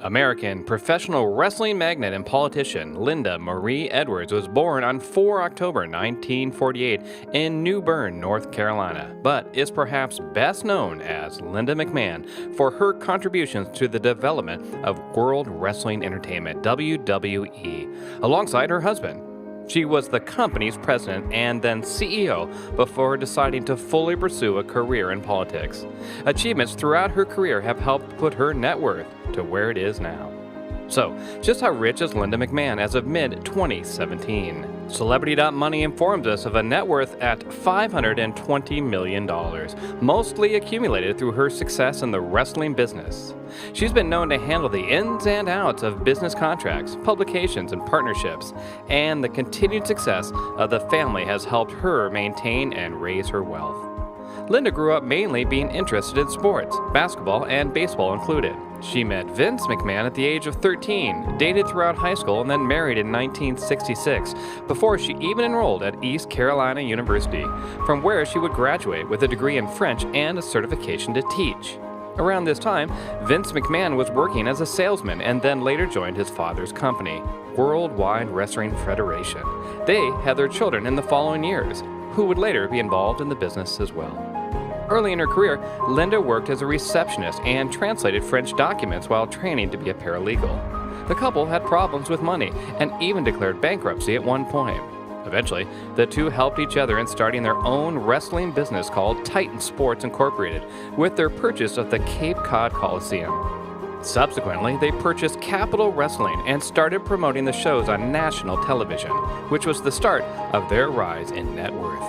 American professional wrestling magnate and politician Linda Marie Edwards was born on 4 October 1948 in New Bern, North Carolina, but is perhaps best known as Linda McMahon for her contributions to the development of World Wrestling Entertainment, WWE, alongside her husband. She was the company's president and then CEO before deciding to fully pursue a career in politics. Achievements throughout her career have helped put her net worth to where it is now. So, just how rich is Linda McMahon as of mid-2017? Celebrity.money informs us of a net worth at $520 million, mostly accumulated through her success in the wrestling business. She's been known to handle the ins and outs of business contracts, publications, and partnerships, and the continued success of the family has helped her maintain and raise her wealth. Linda grew up mainly being interested in sports, basketball and baseball included. She met Vince McMahon at the age of 13, dated throughout high school, and then married in 1966, before she even enrolled at East Carolina University, from where she would graduate with a degree in French and a certification to teach. Around this time, Vince McMahon was working as a salesman and then later joined his father's company, Worldwide Wrestling Federation. They had their children in the following years, who would later be involved in the business as well. Early in her career, Linda worked as a receptionist and translated French documents while training to be a paralegal. The couple had problems with money and even declared bankruptcy at one point. Eventually, the two helped each other in starting their own wrestling business called Titan Sports Incorporated with their purchase of the Cape Cod Coliseum. Subsequently, they purchased Capital Wrestling and started promoting the shows on national television, which was the start of their rise in net worth.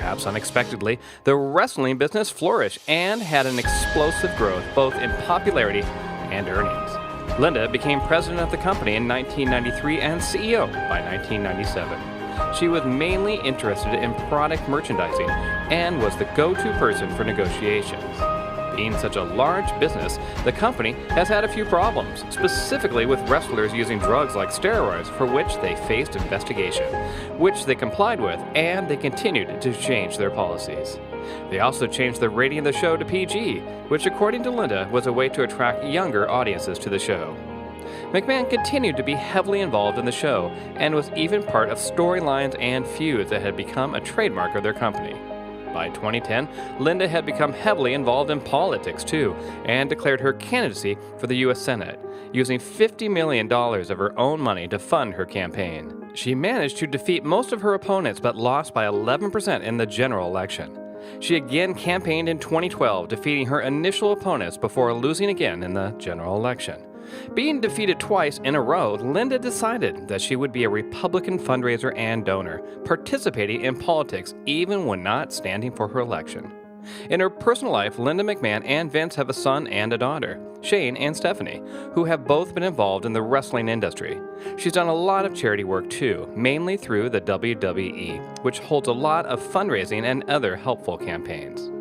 Perhaps unexpectedly, the wrestling business flourished and had an explosive growth both in popularity and earnings. Linda became president of the company in 1993 and CEO by 1997. She was mainly interested in product merchandising and was the go-to person for negotiations. Being such a large business, the company has had a few problems, specifically with wrestlers using drugs like steroids, for which they faced investigation, which they complied with, and they continued to change their policies. They also changed the rating of the show to PG, which according to Linda was a way to attract younger audiences to the show. McMahon continued to be heavily involved in the show and was even part of storylines and feuds that had become a trademark of their company. By 2010, Linda had become heavily involved in politics too, and declared her candidacy for the U.S. Senate, using $50 million of her own money to fund her campaign. She managed to defeat most of her opponents but lost by 11% in the general election. She again campaigned in 2012, defeating her initial opponents before losing again in the general election. Being defeated twice in a row, Linda decided that she would be a Republican fundraiser and donor, participating in politics even when not standing for her election. In her personal life, Linda McMahon and Vince have a son and a daughter, Shane and Stephanie, who have both been involved in the wrestling industry. She's done a lot of charity work too, mainly through the WWE, which holds a lot of fundraising and other helpful campaigns.